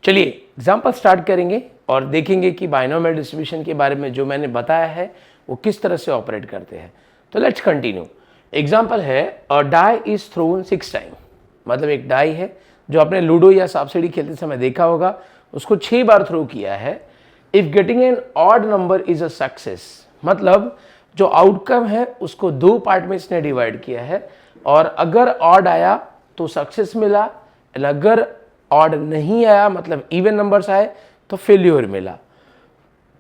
चलिए example start करेंगे और देखेंगे कि बाइनोमियल डिस्ट्रीब्यूशन के बारे में जो मैंने बताया है वो किस तरह से ऑपरेट करते हैं। तो लेट्स कंटिन्यू। एग्जाम्पल है अ डाई इज थ्रोन 6 टाइम, मतलब एक डाई है जो आपने लूडो या सांप सीढ़ी खेलते समय देखा होगा, उसको 6 बार थ्रो किया है। If getting an odd number is a success, मतलब जो आउटकम है उसको 2 पार्ट में इसने डिवाइड किया है और अगर ऑड आया तो सक्सेस मिला, अगर ऑड नहीं आया मतलब इवन नंबर्स आए तो फेल्यूर मिला।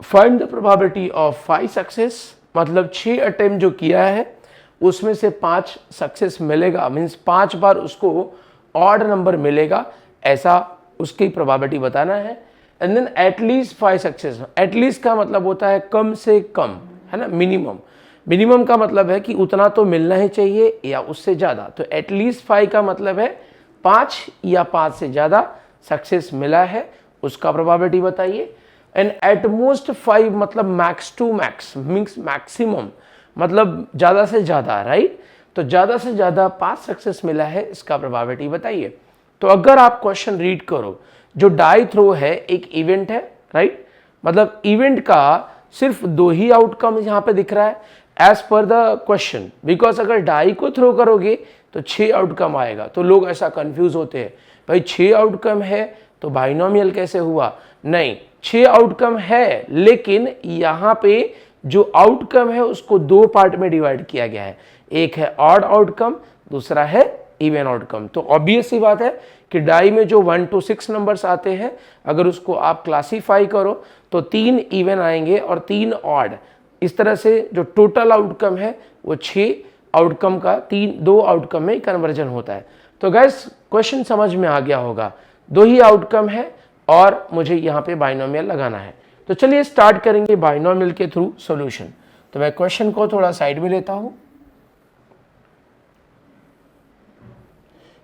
Find the probability of 5 success, मतलब 6 अटेम्प्ट जो किया है उसमें से 5 सक्सेस मिलेगा, मीन्स 5 बार उसको ऑड नंबर मिलेगा, ऐसा उसकी प्रोबेबिलिटी बताना है। And then at least 5 success, at least का मतलब होता है कम से कम, है ना, मिनिमम। मिनिमम का मतलब है कि उतना तो मिलना ही चाहिए या उससे ज़्यादा, तो एटलीस्ट 5 का मतलब है 5 या 5 से ज़्यादा सक्सेस मिला है, उसका प्रोबेबिलिटी बताइए। एंड एटमोस्ट 5 मतलब max to max, means maximum, मतलब ज़्यादा से ज़्यादा, राइट। तो ज़्यादा से ज़्यादा 5 सक्सेस मिला है, इसका प्रोबेबिलिटी बताइए। तो अगर आप क्वेश्चन रीड करो, जो डाई थ्रो है एक इवेंट है, राइट, मतलब इवेंट का सिर्फ 2 ही आउटकम यहाँ पे दिख रहा है as per the question, because अगर डाई को थ्रो करोगे तो 6 आउटकम आएगा। तो लोग ऐसा कंफ्यूज होते हैं, भाई 6 आउटकम है तो बाइनोमियल कैसे हुआ? नहीं, 6 आउटकम है लेकिन यहाँ पे जो आउटकम है उसको 2 पार्ट में डिवाइड किया गया है, एक है ऑड आउटकम, दूसरा है इवन आउटकम। तो ऑब्वियस सी बात है कि डाई में जो 1 to 6 नंबर्स आते हैं, अगर उसको आप क्लासीफाई करो तो 3 इवन आएंगे और 3 ऑड। इस तरह से जो टोटल आउटकम है वो 6 आउटकम का 2 आउटकम में कन्वर्जन होता है। तो गाइस क्वेश्चन समझ में आ गया होगा, 2 ही आउटकम है और मुझे यहाँ पे बाइनोमियल लगाना है। तो चलिए स्टार्ट करेंगे बाइनोमियल के थ्रू सॉल्यूशन। तो मैं क्वेश्चन को थोड़ा साइड में लेता हूँ।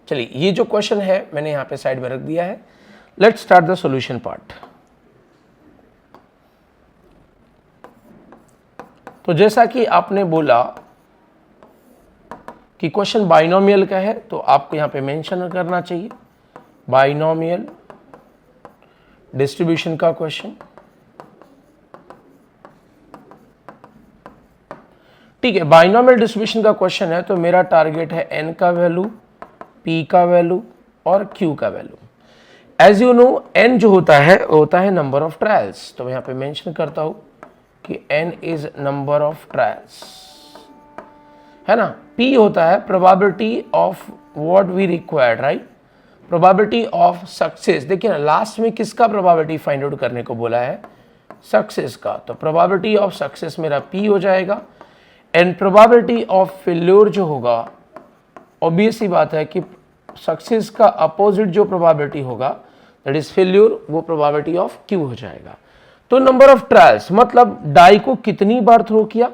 चलिए ये जो क्वेश्चन है मैंने यहाँ पे साइड में रख दिया है। Let's start the solution part. तो जैसा कि आपने बोला कि क्वेश्चन बाइनोमियल का है तो आपको यहाँ पे मेंशन करना चाहिए बाइनोमियल डिस्ट्रीब्यूशन का क्वेश्चन। ठीक है, बाइनोमियल डिस्ट्रीब्यूशन का क्वेश्चन है तो मेरा टारगेट है n का वैल्यू, p का वैल्यू और q का value. As you know n जो होता है वो होता है नंबर ऑफ ट्रायल्स, तो मैं यहाँ पे मेंशन करता हूँ कि n is number of trials, है ना। p होता है probability of what we required, right, probability of success. देखिए ना लास्ट में किसका प्रोबेबिलिटी फाइंड आउट करने को बोला है? सक्सेस का। तो प्रोबेबिलिटी ऑफ सक्सेस मेरा p हो जाएगा। एंड प्रोबेबिलिटी ऑफ फेल्योर जो होगा, ऑब्वियस सी बात है कि सक्सेस का अपोजिट जो प्रोबेबिलिटी होगा दैट इज फेल्योर, वो प्रोबेबिलिटी ऑफ q हो जाएगा। तो नंबर ऑफ ट्रायल्स मतलब डाई को कितनी बार थ्रो किया,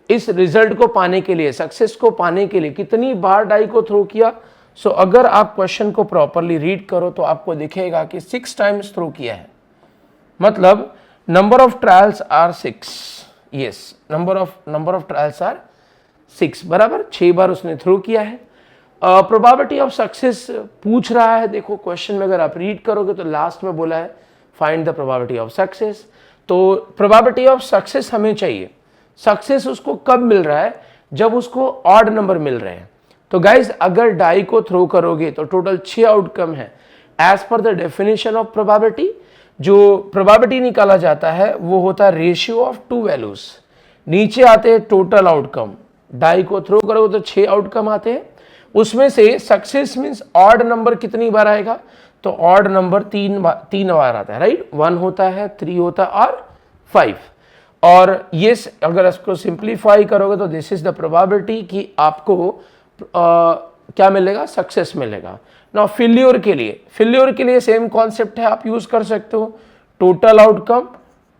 इस रिजल्ट को पाने के लिए, सक्सेस को पाने के लिए कितनी बार डाई को थ्रो किया। सो अगर आप क्वेश्चन को प्रॉपरली रीड करो तो आपको दिखेगा कि 6 टाइम्स थ्रो किया है, मतलब number of trials are 6। Yes, number of trials are 6, बराबर 6 बार उसने थ्रो किया है। प्रोबेबिलिटी ऑफ सक्सेस पूछ रहा है, देखो क्वेश्चन में अगर आप रीड करोगे तो लास्ट में बोला है find the probability of success. तो प्रोबेबिलिटी ऑफ सक्सेस हमें चाहिए, सक्सेस उसको कब मिल रहा है? जब उसको ऑड नंबर मिल रहे हैं। तो गाइज अगर डाई को थ्रो करोगे तो टोटल 6 आउटकम है। As per the definition of probability, जो प्रोबेबिलिटी निकाला जाता है वो होता है रेशियो ऑफ 2 वैल्यूज। नीचे आते हैं टोटल आउटकम, डाई को थ्रो करोगे तो 6 आउटकम आते हैं, उसमें से सक्सेस मीन्स ऑड नंबर कितनी बार आएगा? तो ऑड नंबर 3 बार आता है, राइट, 1 होता है, 3 होता है और 5। और ये अगर इसको सिंप्लीफाई करोगे तो दिस इज द प्रोबेबिलिटी कि आपको क्या मिलेगा? सक्सेस मिलेगा। नाउ फेल्योर के लिए सेम कॉन्सेप्ट है, आप यूज कर सकते हो, टोटल आउटकम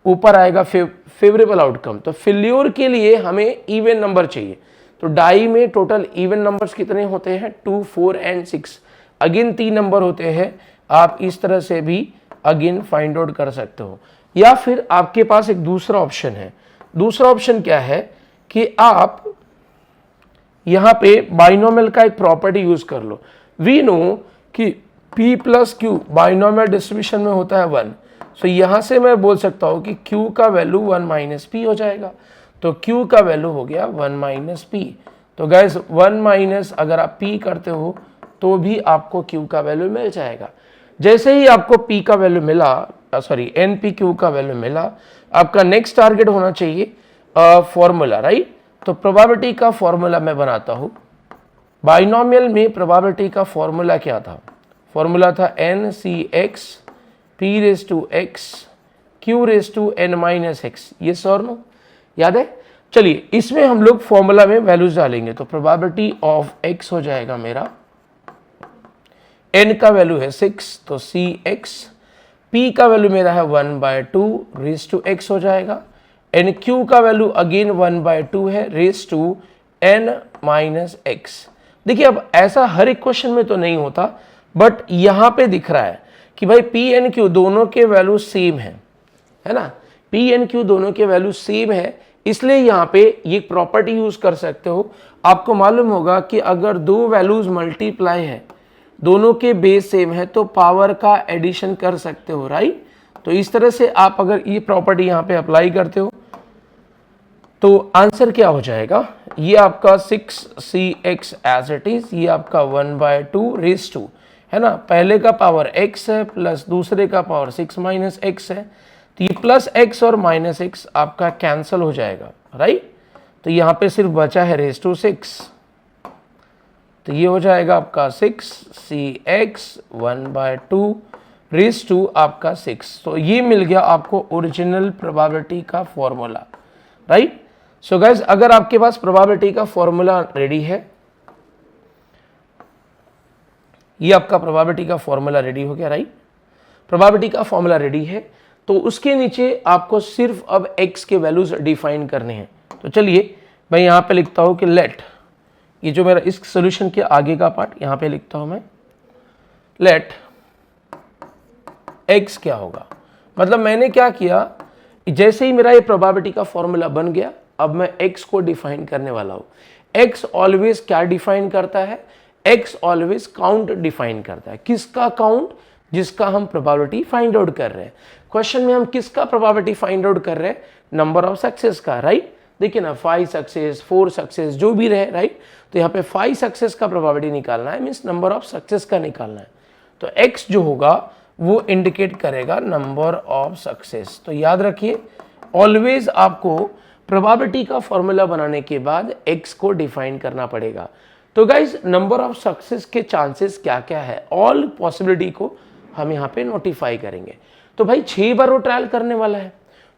ऊपर आएगा फेवरेबल आउटकम। तो फेल्योर के लिए हमें इवन नंबर चाहिए। तो डाई में टोटल इवन नंबर्स कितने होते हैं? 2, 4 एंड 6। अगेन 3 नंबर होते हैं, आप इस तरह से भी अगेन फाइंड आउट कर सकते हो। या फिर आपके पास एक दूसरा ऑप्शन है। दूसरा ऑप्शन क्या है कि आप यहाँ पे बाइनोमियल का एक प्रॉपर्टी यूज कर लो। वी नो कि P plus Q binomial distribution में होता है 1, सो यहाँ से मैं बोल सकता हूँ कि Q का वैल्यू 1 माइनस पी हो जाएगा, तो Q का वैल्यू हो गया 1 माइनस पी। तो गैस 1 माइनस अगर आप P करते हो तो भी आपको Q का वैल्यू मिल जाएगा। जैसे ही आपको P का वैल्यू मिला, सॉरी NPQ का वैल्यू मिला, आपका नेक्स्ट टारगेट होना चाहिए फॉर्मूला, राइट। तो प्रोबेबिलिटी का फॉर्मूला मैं बनाता हूँ। बाइनोमियल में प्रोबेबिलिटी का फॉर्मूला क्या था? फॉर्मूला था NCX P raise to X Q raise to N minus X, ये और नो याद है? चलिए इसमें हम लोग फॉर्मूला में वैल्यूज डालेंगे, तो प्रोबेबिलिटी ऑफ X हो जाएगा मेरा, N का वैल्यू है 6 तो CX, P का वैल्यू मेरा है 1/2 रेज टू X हो जाएगा, NQ का वैल्यू अगेन 1/2 है raise to N minus X। देखिए अब ऐसा हर एक क्वेश्चन में तो नहीं होता, बट यहां पे दिख रहा है कि भाई PNQ दोनों के वैल्यू सेम है ना, PNQ दोनों के वैल्यू सेम है, इसलिए यहाँ पे ये प्रॉपर्टी यूज कर सकते हो। आपको मालूम होगा कि अगर दो वैल्यूज मल्टीप्लाई है, दोनों के बेस सेम है, तो पावर का एडिशन कर सकते हो, राइट। तो इस तरह से आप अगर ये प्रॉपर्टी यहाँ पे अप्लाई करते हो तो आंसर क्या हो जाएगा? ये आपका 6CX एज इट इज, ये आपका 1/2 रेज टू, है ना, पहले का पावर x है प्लस दूसरे का पावर 6 माइनस x है, तो ये प्लस x और माइनस x आपका कैंसल हो जाएगा, राइट। तो यहाँ पे सिर्फ बचा है रेज टू 6, तो ये हो जाएगा आपका 6CX 1/2 रेज टू आपका 6। तो ये मिल गया आपको ओरिजिनल प्रोबेबिलिटी का फॉर्मूला, राइट। सो गाइज अगर आपके पास प्रोबेबिलिटी का फॉर्मूला रेडी है, ये आपका प्रोबेबिलिटी का फॉर्मूला रेडी हो गया, राइट। प्रोबेबिलिटी का फॉर्मूला रेडी है, तो उसके नीचे आपको सिर्फ अब x के वैल्यूज डिफाइन करने हैं। तो चलिए मैं यहाँ पे लिखता हूँ कि लेट, ये जो मेरा इस सॉल्यूशन के आगे का पार्ट यहाँ पे लिखता हूँ मैं, लेट x क्या होगा। मतलब मैंने क्या किया, जैसे ही मेरा ये प्रोबेबिलिटी का फॉर्मूला बन गया, अब मैं x को डिफाइन करने वाला हूँ। x ऑलवेज क्या डिफाइन करता है? x ऑलवेज काउंट डिफाइन करता है। किसका काउंट? जिसका हम प्रोबेबिलिटी फाइंड आउट कर रहे हैं। क्वेश्चन में हम किसका प्रोबेबिलिटी फाइंड आउट कर रहे हैं? नंबर ऑफ सक्सेस का, राइट। देखिए ना, 5 सक्सेस 4 सक्सेस जो भी रहे, राइट। तो यहाँ पे 5 सक्सेस का प्रोबेबिलिटी निकालना है, मीन्स नंबर ऑफ सक्सेस का निकालना है। तो x जो होगा वो इंडिकेट करेगा नंबर ऑफ सक्सेस। तो याद रखिए ऑलवेज आपको प्रोबेबिलिटी का फॉर्मूला बनाने के बाद x को डिफाइन करना पड़ेगा। तो गाइज नंबर ऑफ सक्सेस के चांसेस क्या क्या है, ऑल पॉसिबिलिटी को हम यहाँ पे नोटिफाई करेंगे। तो भाई 6 बार वो ट्रायल करने वाला है,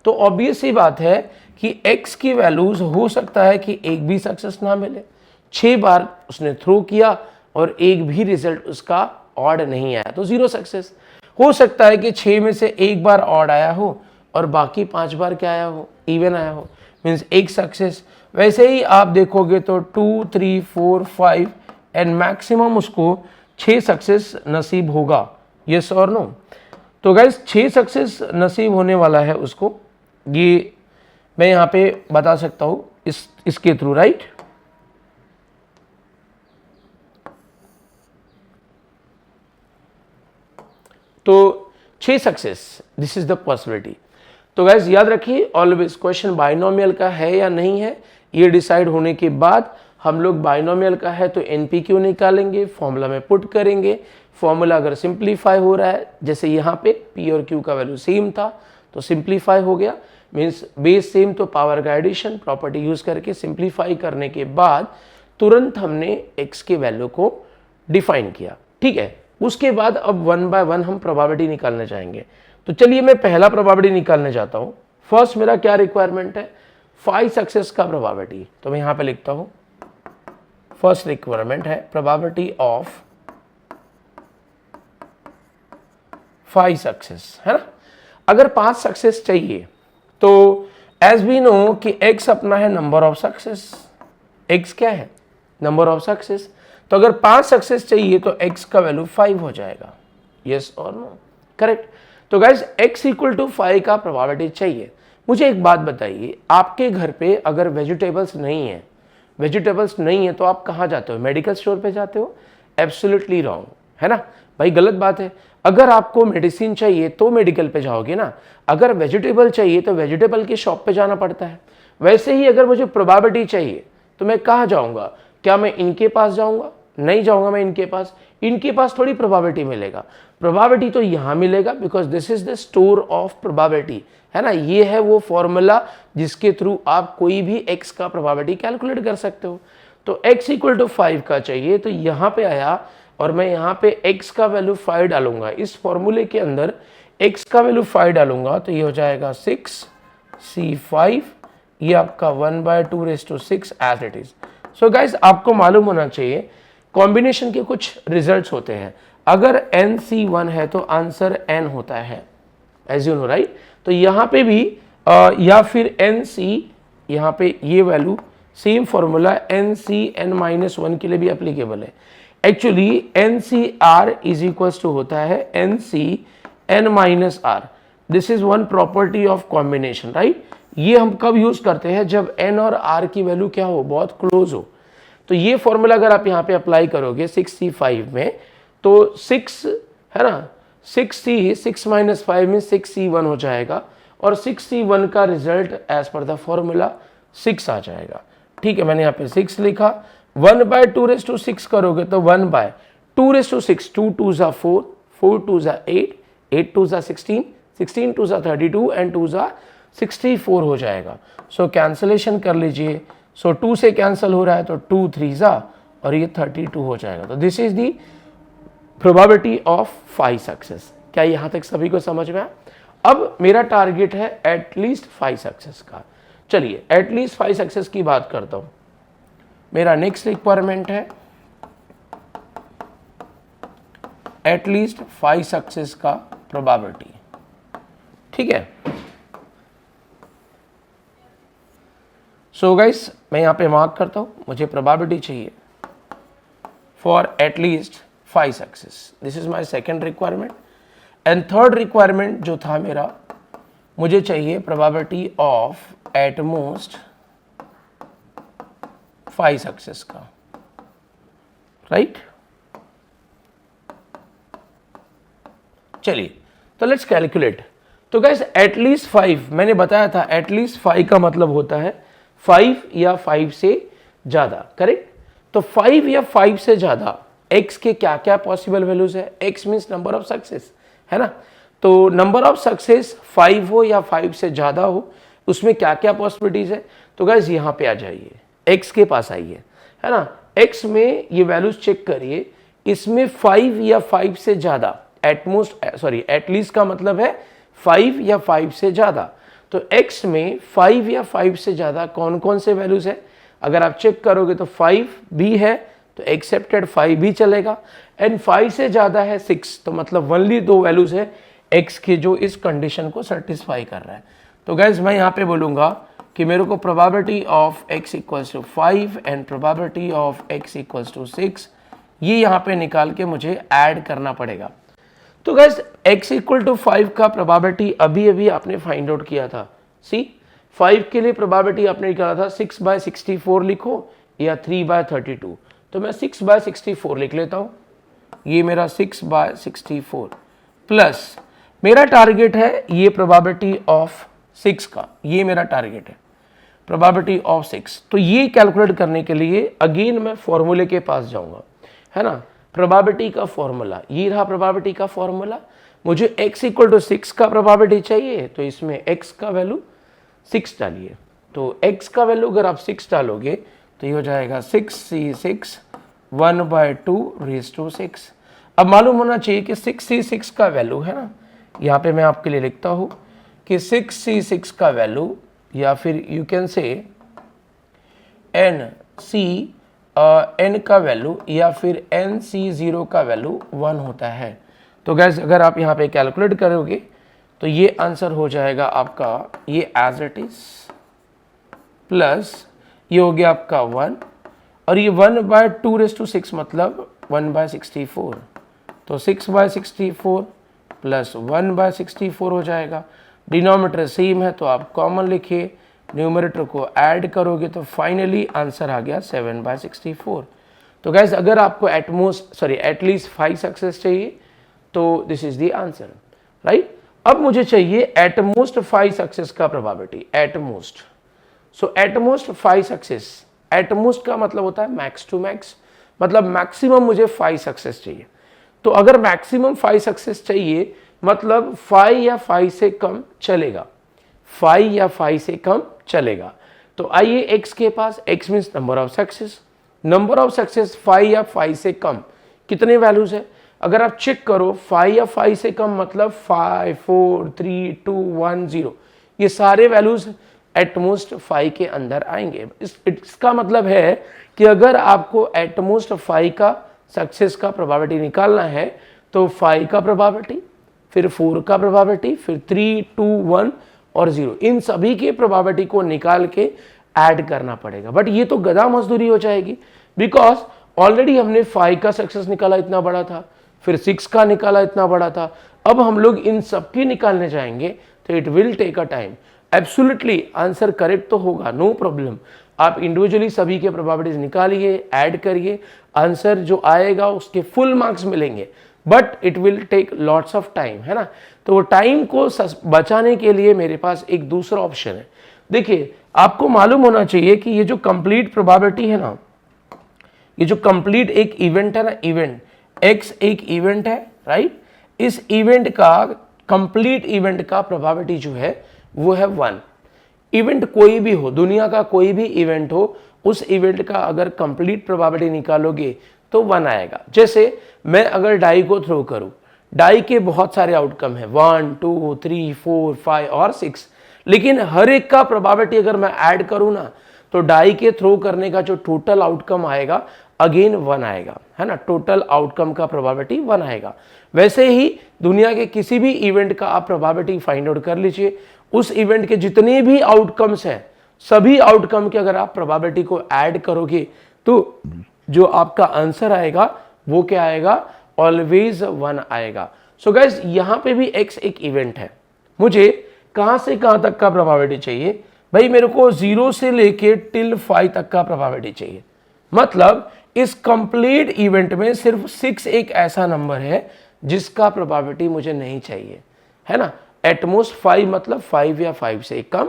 तो ऑब्वियस सी बात है कि x की वैल्यूज हो सकता है कि एक भी सक्सेस ना मिले। 6 बार उसने थ्रो किया और एक भी रिजल्ट उसका ऑड नहीं आया, तो 0 सक्सेस। हो सकता है कि 6 में से एक बार ऑड आया हो और बाकी 5 बार क्या आया हो, इवन आया हो, मीन्स एक सक्सेस। वैसे ही आप देखोगे तो 2 3 4 5 एंड मैक्सिमम उसको 6 सक्सेस नसीब होगा, यस और नो। तो गाइस 6 सक्सेस नसीब होने वाला है उसको, ये मैं यहाँ पे बता सकता हूँ इसके थ्रू, राइट। तो 6 success, this is the possibility. तो गाइस याद रखिए ऑलवेज क्वेश्चन बाइनोमियल का है या नहीं है, ये डिसाइड होने के बाद हम लोग बाइनोमियल का है तो NPQ निकालेंगे, फॉर्मूला में पुट करेंगे। फॉर्मूला अगर सिंप्लीफाई हो रहा है, जैसे यहाँ पे P और Q का वैल्यू सेम था तो सिंप्लीफाई हो गया, मीन्स बेस सेम तो पावर का एडिशन, प्रॉपर्टी यूज करके सिंप्लीफाई करने के बाद तुरंत हमने x के वैल्यू को डिफाइन किया, ठीक है। उसके बाद अब 1 बाय 1 हम प्रोबेबिलिटी निकालने जाएंगे। तो चलिए मैं पहला प्रोबेबिलिटी निकालने जाता हूँ। फर्स्ट मेरा क्या रिक्वायरमेंट है? 5 सक्सेस का प्रोबेबिलिटी। तो मैं यहाँ पे लिखता हूँ फर्स्ट रिक्वायरमेंट है प्रोबेबिलिटी ऑफ 5 सक्सेस, है ना। अगर 5 सक्सेस चाहिए तो एज वी नो कि x अपना है नंबर ऑफ सक्सेस, x क्या है? Number of success. तो अगर 5 सक्सेस चाहिए तो x का वैल्यू 5 हो जाएगा, यस और नो, करेक्ट। तो गाइज x इक्वल टू 5 का प्रोबेबिलिटी चाहिए। मुझे एक बात बताइए, आपके घर पे अगर वेजिटेबल्स नहीं है तो आप कहाँ जाते हो? मेडिकल स्टोर पे जाते हो? एब्सोल्युटली रॉन्ग, है ना भाई गलत बात है। अगर आपको मेडिसिन चाहिए तो मेडिकल पे जाओगे ना, अगर वेजिटेबल चाहिए तो वेजिटेबल की शॉप पे जाना पड़ता है। वैसे ही अगर मुझे प्रोबेबिलिटी चाहिए तो मैं कहाँ जाऊँगा? क्या मैं इनके पास जाऊँगा? नहीं जाऊँगा मैं इनके पास। इनके पास थोड़ी प्रोबेबिलिटी मिलेगा, प्रोबेबिलिटी तो यहाँ मिलेगा, because this is the store of probability, है ना। ये है वो फॉर्मूला जिसके थ्रू आप कोई भी x का प्रोबेबिलिटी कैलकुलेट कर सकते हो। तो x इक्वल टू 5 का चाहिए, तो यहाँ पे आया और मैं यहाँ पे x का वैल्यू 5 डालूंगा। इस फॉर्मूले के अंदर x का वैल्यू 5 डालूंगा तो ये हो जाएगा 6c5, ये आपका 1/2⁶ as it is. So guys आपको मालूम होना चाहिए कॉम्बिनेशन के कुछ रिजल्ट्स होते हैं। अगर NC1 है तो आंसर n होता है, एज यू नो राइट। तो यहाँ पे भी या फिर NC, यहाँ पे ये वैल्यू सेम फॉर्मूला NC(n-1) के लिए भी एप्लीकेबल है। Actually NCR is equals to होता है NCn-R। This is one property of combination, right. ये हम कब यूज करते हैं? जब n और r की वैल्यू क्या हो, बहुत क्लोज हो। तो ये फॉर्मूला अगर आप यहाँ पे अप्लाई करोगे 6c5 में, तो 6 है ना, 6c 6 - 5 में 6c1 हो जाएगा और 6c1 का result as per the formula 6 आ जाएगा। ठीक है, मैंने यहाँ पे 6 लिखा। 1/2⁶ करोगे तो 1/2⁶, 2 2 ज़ा 4, 4 2 ज़ा 8, 8 2 ज़ा 16, 16 2 ज़ा 32 एंड 2 ज़ा 64 हो जाएगा। सो कैंसलेशन कर लीजिए। सो 2 से कैंसिल हो रहा है तो 2 3 ज़ा और ये 32 हो जाएगा। तो this is the probability of 5 success. क्या यहाँ तक सभी को समझ में आया? अब मेरा टारगेट है एटलीस्ट 5 सक्सेस का। चलिए एटलीस्ट 5 सक्सेस की बात करता हूँ। मेरा नेक्स्ट रिक्वायरमेंट है एटलीस्ट 5 सक्सेस का प्रोबेबिलिटी। ठीक है, सो गाइस मैं यहाँ पे मार्क करता हूँ, मुझे प्रोबेबिलिटी चाहिए for at least 5 success. This is my second requirement. And third requirement जो था मेरा, मुझे चाहिए probability of at most 5 success का, राइट। चलिए तो लेट्स कैलकुलेट। तो गाइस एटलीस्ट 5 मैंने बताया था, एटलीस्ट 5 का मतलब होता है 5 या 5 से ज्यादा, करेक्ट। तो 5 या 5 से ज्यादा x के क्या क्या पॉसिबल वैल्यूज है? x means number of success, है ना। तो नंबर ऑफ सक्सेस 5 हो या 5 से ज्यादा हो, उसमें क्या क्या पॉसिबिलिटीज है? तो गाइस यहाँ पे आ जाइए, x के पास आइए, है ना। x में ये वैल्यूज चेक करिए, इसमें 5 या 5 से ज्यादा, एटलीस्ट का मतलब है 5 या 5 से ज्यादा। तो x में 5 या 5 से ज्यादा कौन कौन से वैल्यूज है? अगर आप चेक करोगे तो 5 भी है तो एक्सेप्टेड 5 भी चलेगा, एंड 5 से ज्यादा है 6, तो मतलब ओनली 2 वैल्यूज है x के जो इस कंडीशन को सेटिस्फाई कर रहा है। तो गाइज मैं यहाँ पे बोलूंगा कि मेरे को probability of x equals to 5 and probability of x equals to 6, ये यहाँ पे निकाल के मुझे ऐड करना पड़ेगा। तो गाइज x इक्वल टू 5 का प्रोबेबिलिटी अभी अभी आपने फाइंड आउट किया था। सी 5 के लिए प्रोबेबिलिटी आपने निकाला था 6/64 लिखो या 3/32। तो मैं 6/64 लिख लेता हूँ, ये मेरा 6/64 प्लस मेरा टारगेट है ये प्रोबेबिलिटी ऑफ 6 का, ये मेरा टारगेट है प्रोबेबिलिटी ऑफ 6। तो ये कैलकुलेट करने के लिए अगेन मैं फॉर्मूले के पास जाऊंगा, है ना। प्रोबेबिलिटी का फॉर्मूला, ये रहा प्रोबेबिलिटी का फॉर्मूला। मुझे x इक्वल टू 6 का प्रोबेबिलिटी चाहिए, तो इसमें x का वैल्यू 6 डालिए। तो x का वैल्यू अगर आप 6 डालोगे तो ये हो जाएगा 6c6 1/2⁶। अब मालूम होना चाहिए कि 6c6 का वैल्यू, है ना, यहाँ पे मैं आपके लिए लिखता हूँ कि 6c6 का वैल्यू, या फिर यू कैन से n का वैल्यू या फिर NC0 का वैल्यू 1 होता है। तो गैस अगर आप यहाँ पे कैलकुलेट करोगे तो ये आंसर हो जाएगा आपका ये एज इट इज, प्लस ये हो गया आपका 1 और ये 1/2⁶ मतलब 1/64। तो 6/64 प्लस 1/64 हो जाएगा। डिनोमिनेटर सेम है तो आप कॉमन लिखिए, न्यूमरेटर को ऐड करोगे तो फाइनली आंसर आ गया 7/64। तो गैस अगर आपको एटलीस्ट 5 सक्सेस चाहिए तो this is the answer, right. अब मुझे चाहिए एट मोस्ट 5 सक्सेस का probability, at most. So at most 5 success, at most का मतलब होता है मैक्स टू मैक्स, मतलब मैक्सिमम मुझे 5 सक्सेस चाहिए। तो अगर मैक्सिमम 5 सक्सेस चाहिए मतलब 5 या 5 से कम चलेगा, 5 या 5 से कम चलेगा। तो आइए x के पास, x means number of success, number of success 5 या 5 से कम कितने वैल्यूज है? अगर आप चेक करो 5 या 5 से कम मतलब 5, 4, 3, 2, 1, 0, ये सारे वैल्यूज एटमोस्ट 5 के अंदर आएंगे। इसका मतलब है कि अगर आपको एटमोस्ट 5 का सक्सेस का प्रोबेबिलिटी निकालना है तो 5 का प्रोबेबिलिटी, फिर 4 का प्रोबेबिलिटी, फिर 3, 2, 1 और 0, इन सभी के प्रोबेबिलिटी को निकाल के ऐड करना पड़ेगा। बट ये तो गधा मजदूरी हो जाएगी, बिकॉज ऑलरेडी हमने 5 का सक्सेस निकाला इतना बड़ा था, फिर 6 का निकाला इतना बड़ा था, अब हम लोग इन सबकी निकालने जाएंगे तो it will take a time. Absolutely answer correct तो होगा, नो प्रॉब्लम, आप इंडिविजुअली सभी के प्रोबेबिलिटीज निकालिए, ऐड करिए, आंसर जो आएगा उसके फुल मार्क्स मिलेंगे, but it will take lots of time, है ना। तो वो टाइम को बचाने के लिए मेरे पास एक दूसरा ऑप्शन है। देखिए, आपको मालूम होना चाहिए कि ये जो कंप्लीट प्रोबेबिलिटी है ना, ये जो कंप्लीट एक इवेंट है ना, इवेंट x एक इवेंट है, राइट, इस इवेंट का कंप्लीट इवेंट का प्रोबेबिलिटी जो है वो है 1। इवेंट कोई भी हो, दुनिया का कोई भी इवेंट हो, उस इवेंट का अगर कंप्लीट प्रोबेबिलिटी निकालोगे तो 1 आएगा। जैसे मैं अगर डाई को थ्रो करूं, डाई के बहुत सारे आउटकम है, 1, 2, 3, 4, 5 और 6, लेकिन हर एक का प्रोबेबिलिटी अगर मैं ऐड करूं ना तो डाई के थ्रो करने का जो टोटल आउटकम आएगा अगेन 1 आएगा, है ना, टोटल आउटकम का प्रोबेबिलिटी 1 आएगा। वैसे ही दुनिया के किसी भी इवेंट का आप प्रोबेबिलिटी फाइंड आउट कर लीजिए, उस इवेंट के जितने भी आउटकम्स हैं सभी आउटकम के अगर आप प्रोबेबिलिटी को ऐड करोगे तो जो आपका आंसर आएगा वो क्या आएगा, ऑलवेज 1 आएगा। सो गाइस, यहां पे भी x एक इवेंट है, मुझे कहां से कहां तक का प्रोबेबिलिटी चाहिए भाई, मेरे को 0 से लेके टिल 5 तक का प्रोबेबिलिटी चाहिए। मतलब इस कंप्लीट इवेंट में सिर्फ 6 एक ऐसा नंबर है जिसका प्रोबेबिलिटी मुझे नहीं चाहिए, है ना। एटमोस्ट 5 मतलब 5 या 5 से कम,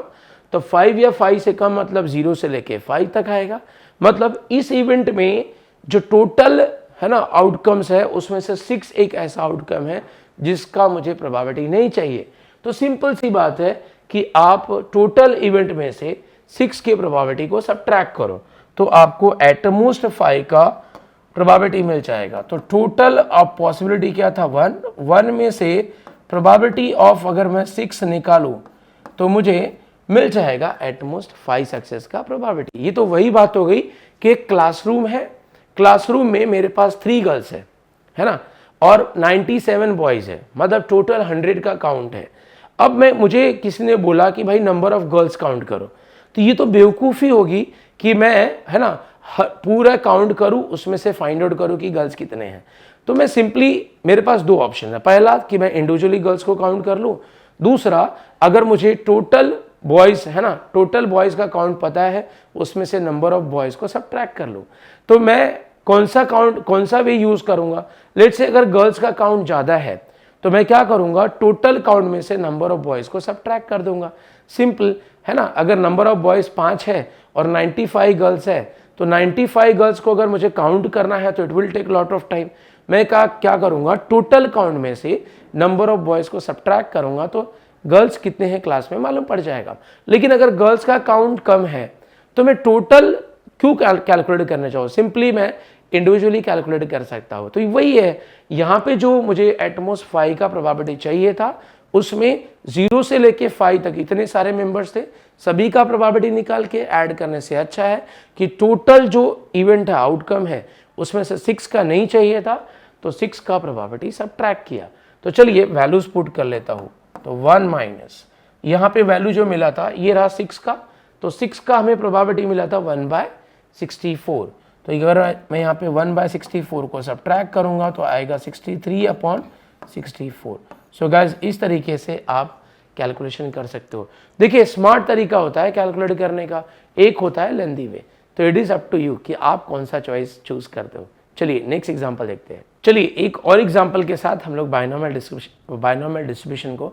तो 5 या 5 से कम मतलब 0 से लेके 5 तक आएगा। मतलब इस इवेंट में जो टोटल है ना आउटकम्स है उसमें से 6 एक ऐसा आउटकम है जिसका मुझे प्रोबेबिलिटी नहीं चाहिए। तो सिंपल सी बात है कि आप टोटल इवेंट में से 6 के प्रोबेबिलिटी को सबट्रैक्ट करो तो आपको एटमोस्ट 5 का प्रोबेबिलिटी मिल जाएगा। तो टोटल ऑफ पॉसिबिलिटी क्या था, 1 में से प्रोबेबिलिटी ऑफ अगर मैं 6 निकालूं तो मुझे मिल जाएगा एटमोस्ट 5 सक्सेस का प्रोबेबिलिटी। ये तो वही बात हो गई कि एक क्लासरूम है, क्लासरूम में मेरे पास 3 गर्ल्स है ना, और 97 बॉयज है, मतलब टोटल 100 का काउंट है। अब मुझे किसी ने बोला कि भाई नंबर ऑफ गर्ल्स काउंट करो, तो ये तो बेवकूफ़ी होगी कि मैं, है ना, पूरा काउंट करूं, उसमें से फाइंड आउट करूं कि गर्ल्स कितने हैं। तो मैं सिंपली, मेरे पास 2 ऑप्शन है, पहला कि मैं इंडिविजुअली गर्ल्स को काउंट कर लूं, दूसरा अगर मुझे टोटल बॉयज, है ना, टोटल बॉयज का काउंट पता है उसमें से नंबर ऑफ बॉयज को सबट्रैक्ट कर लूं। तो मैं कौन सा वे यूज करूंगा, लेट्स से अगर गर्ल्स का काउंट ज्यादा है तो मैं क्या करूंगा, टोटल काउंट में से नंबर ऑफ बॉयज को सबट्रैक्ट कर दूंगा, सिंपल, है ना। अगर नंबर ऑफ बॉयज 5 है और 95 गर्ल्स है तो 95 गर्ल्स को अगर मुझे काउंट करना है तो it will take lot of time. मैं क्या करूंगा, टोटल काउंट में से नंबर ऑफ बॉयज को सबट्रैक्ट करूंगा तो गर्ल्स कितने हैं क्लास में मालूम पड़ जाएगा। लेकिन अगर गर्ल्स का काउंट कम है तो मैं टोटल क्यों कैलकुलेट करना चाहूँ, सिंपली मैं इंडिविजुअली कैलकुलेट कर सकता हूँ। तो वही है, यहाँ पे जो मुझे एटमोस्ट 5 का प्रोबेबिलिटी चाहिए था उसमें 0 से लेके 5 तक इतने सारे मेंबर्स थे, सभी का प्रोबेबिलिटी निकाल के ऐड करने से अच्छा है कि टोटल जो इवेंट है, आउटकम है, उसमें से 6 का नहीं चाहिए था तो 6 का प्रोबेबिलिटी सबट्रैक्ट किया। तो चलिए वैल्यूज पुट कर लेता हूँ। तो 1 माइनस यहाँ पे वैल्यू जो मिला था ये रहा 6 का, तो 6 का हमें प्रोबेबिलिटी मिला था 1/64। तो अगर मैं यहाँ पे 1/64 को सबट्रैक्ट करूँगा तो आएगा 63/64। सो गाइस, इस तरीके से आप कैलकुलेशन कर सकते हो। देखिए, स्मार्ट तरीका होता है कैलकुलेट करने का, एक होता है लेंदी वे। तो it is up to you कि आप कौन सा चॉइस चूज करते हो। चलिए नेक्स्ट एग्जांपल देखते हैं। चलिए एक और एग्जांपल के साथ हम लोग बाइनोमियल डिस्ट्रीब्यूशन को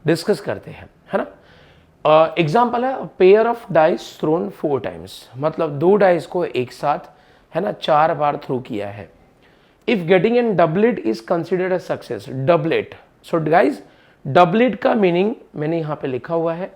डिस्कस करते हैं, है ना। एग्जांपल है pair of dice thrown 4 times, मतलब 2 डाइस को एक साथ, है ना, 4 बार थ्रो किया है। If getting an doublet is considered a success, doublet, so guys doublet का मीनिंग मैंने यहाँ पे लिखा हुआ है,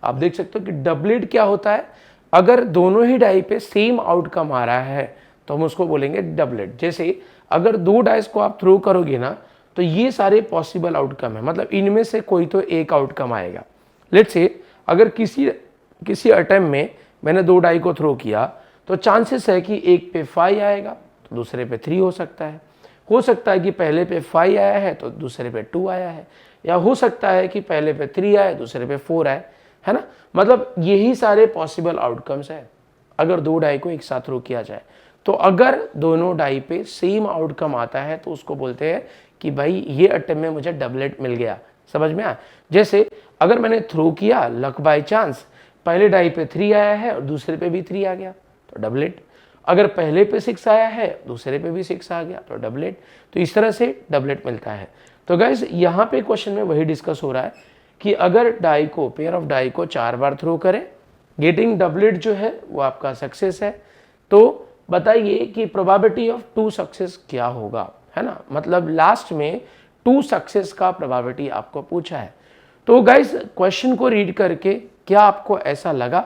आप देख सकते हो कि डबलेट क्या होता है, अगर दोनों ही डाई पे सेम आउटकम आ रहा है तो हम उसको बोलेंगे डबलेट। जैसे अगर 2 डाइस को आप थ्रो करोगे ना तो ये सारे पॉसिबल आउटकम है, मतलब इनमें से कोई तो एक आउटकम आएगा। लेट्स से अगर किसी अटेम्प्ट में मैंने 2 डाई को थ्रो किया तो चांसेस है कि एक पे 5 आएगा तो दूसरे पे 3 हो सकता है कि पहले पे 5 आया है तो दूसरे पे 2 आया है, या हो सकता है कि पहले पे 3 आए दूसरे पे 4 आए, है ना। मतलब यही सारे पॉसिबल आउटकम्स है अगर 2 डाई को एक साथ थ्रो किया जाए। तो अगर दोनों डाई पे सेम आउटकम आता है तो उसको बोलते हैं कि भाई ये अटेम्प्ट में मुझे डबलेट मिल गया। समझ में आया? जैसे अगर मैंने थ्रो किया लक बाय चांस, पहले डाई पे 3 आया है और दूसरे पे भी 3 आ गया तो डबलेट। अगर पहले पे 6 आया है दूसरे पे भी 6 आ गया तो डबलेट। तो इस तरह से डबलेट मिलता है। तो गाइज यहाँ पे क्वेश्चन में वही डिस्कस हो रहा है कि अगर डाई को, पेयर ऑफ डाई को 4 बार थ्रो करें, गेटिंग डबलेट जो है वो आपका सक्सेस है, तो बताइए कि प्रोबेबिलिटी ऑफ 2 सक्सेस क्या होगा, है ना। मतलब लास्ट में 2 सक्सेस का प्रोबेबिलिटी आपको पूछा है। तो गाइज क्वेश्चन को रीड करके क्या आपको ऐसा लगा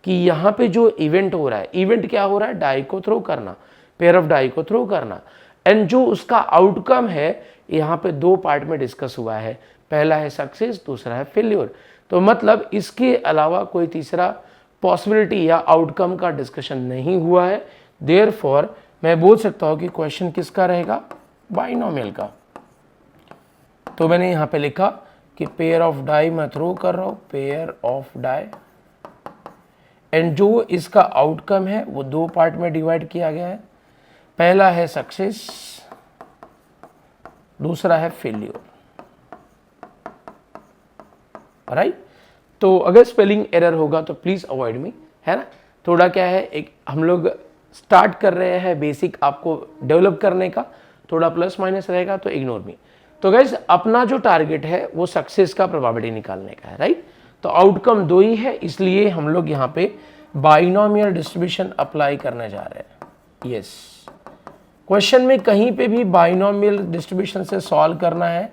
कि यहाँ पे जो इवेंट हो रहा है, इवेंट क्या हो रहा है, डाई को थ्रो करना, पेयर ऑफ डाई को थ्रो करना, एंड जो उसका आउटकम है यहाँ पे 2 पार्ट में डिस्कस हुआ है, पहला है सक्सेस, दूसरा है फेल्योर। तो मतलब इसके अलावा कोई तीसरा पॉसिबिलिटी या आउटकम का डिस्कशन नहीं हुआ है। देयरफॉर मैं बोल सकता हूँ कि क्वेश्चन किसका रहेगा, बाइनोमियल का। तो मैंने यहाँ पे लिखा कि पेयर ऑफ डाई मैं थ्रो कर रहा हूँ, पेयर ऑफ डाई, एंड जो इसका आउटकम है वो 2 पार्ट में डिवाइड किया गया है, पहला है सक्सेस, दूसरा है फेल्योर, राइट। तो अगर स्पेलिंग एरर होगा तो प्लीज अवॉइड मी, है ना। थोड़ा क्या है, एक हम लोग स्टार्ट कर रहे हैं बेसिक आपको डेवलप करने का, थोड़ा प्लस माइनस रहेगा तो इग्नोर मी। तो गाइस अपना जो टारगेट है वो सक्सेस का प्रोबेबिलिटी निकालने का है, राइट। तो आउटकम 2 ही है, इसलिए हम लोग यहाँ पे बाइनोमियल डिस्ट्रीब्यूशन अप्लाई करने जा रहे हैं। यस, क्वेश्चन में कहीं पे भी बाइनोमियल डिस्ट्रीब्यूशन से सॉल्व करना है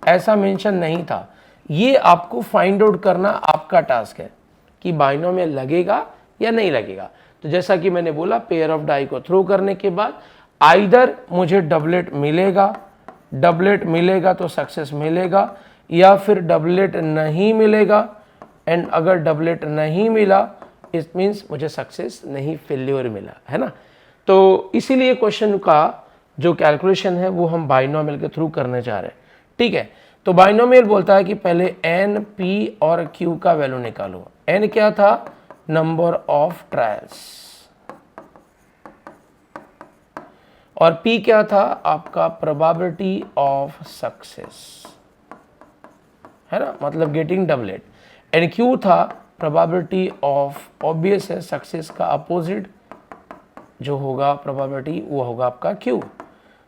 ऐसा मेंशन नहीं था। ये आपको फाइंड आउट करना आपका टास्क है कि बाइनोमियल लगेगा या नहीं लगेगा। तो जैसा कि मैंने बोला, पेयर ऑफ डाई को थ्रो करने के बाद आइदर मुझे डबलेट मिलेगा तो सक्सेस मिलेगा, या फिर डबलेट नहीं मिलेगा, एंड अगर डबलेट नहीं मिला इट मीन्स मुझे सक्सेस नहीं, फेल्योर मिला, है ना। तो इसीलिए क्वेश्चन का जो कैलकुलेशन है वो हम बाइनोमियल के थ्रू करने जा रहे हैं, ठीक है। तो बाइनोमियल बोलता है कि पहले एन, पी और क्यू का वैल्यू निकालो। एन क्या था, नंबर ऑफ ट्रायल्स, और पी क्या था, आपका प्रोबेबिलिटी ऑफ सक्सेस, है ना, मतलब गेटिंग डबलेट, एंड क्यू था प्रोबेबिलिटी ऑफ, ऑब्वियस है सक्सेस का अपोजिट जो होगा प्रोबेबिलिटी वो होगा आपका क्यू।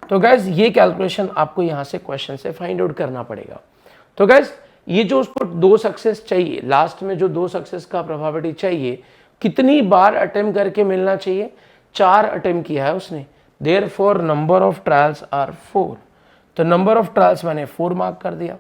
तो गैस ये कैलकुलेशन आपको यहाँ से क्वेश्चन से फाइंड आउट करना पड़ेगा। तो गैस ये जो उसको 2 सक्सेस चाहिए, लास्ट में जो 2 सक्सेस का प्रोबेबिलिटी चाहिए, कितनी बार अटेम्प्ट करके मिलना चाहिए, 4 अटेम्प्ट किया है उसने, therefore number of trials are 4। तो नंबर ऑफ ट्रायल्स मैंने 4 मार्क कर दिया,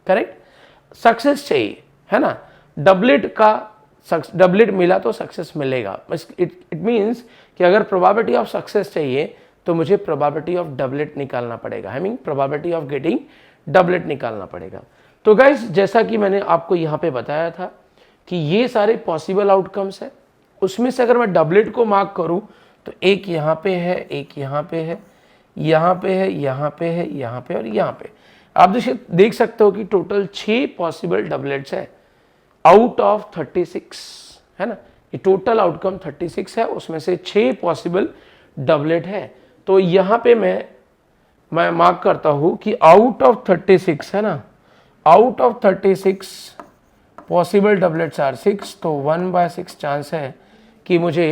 करेक्ट। सक्सेस चाहिए, है ना, डबलेट मिला तो सक्सेस मिलेगा। इट मीन्स कि अगर प्रोबेबिलिटी ऑफ सक्सेस चाहिए तो मुझे प्रोबेबिलिटी ऑफ डबलेट निकालना पड़ेगा, I mean probability of getting doublet निकालना पड़ेगा। तो गाइस जैसा कि मैंने आपको यहाँ पे बताया था कि ये सारे पॉसिबल आउटकम्स है, उसमें से अगर मैं डबलेट को मार्क करूँ तो एक यहाँ पे है, एक यहाँ पे है, यहाँ पे है, यहाँ पे है, यहाँ पे और यहाँ पे। आप देख सकते हो कि टोटल 6 पॉसिबल डबलेट्स है आउट ऑफ 36, है ना। ये टोटल आउटकम 36 है, उसमें से 6 पॉसिबल डबलेट है। तो यहाँ पे मैं मार्क करता हूँ कि आउट ऑफ 36, है ना, out of 36 possible doublets are 6, तो 1/6 चांस है कि मुझे,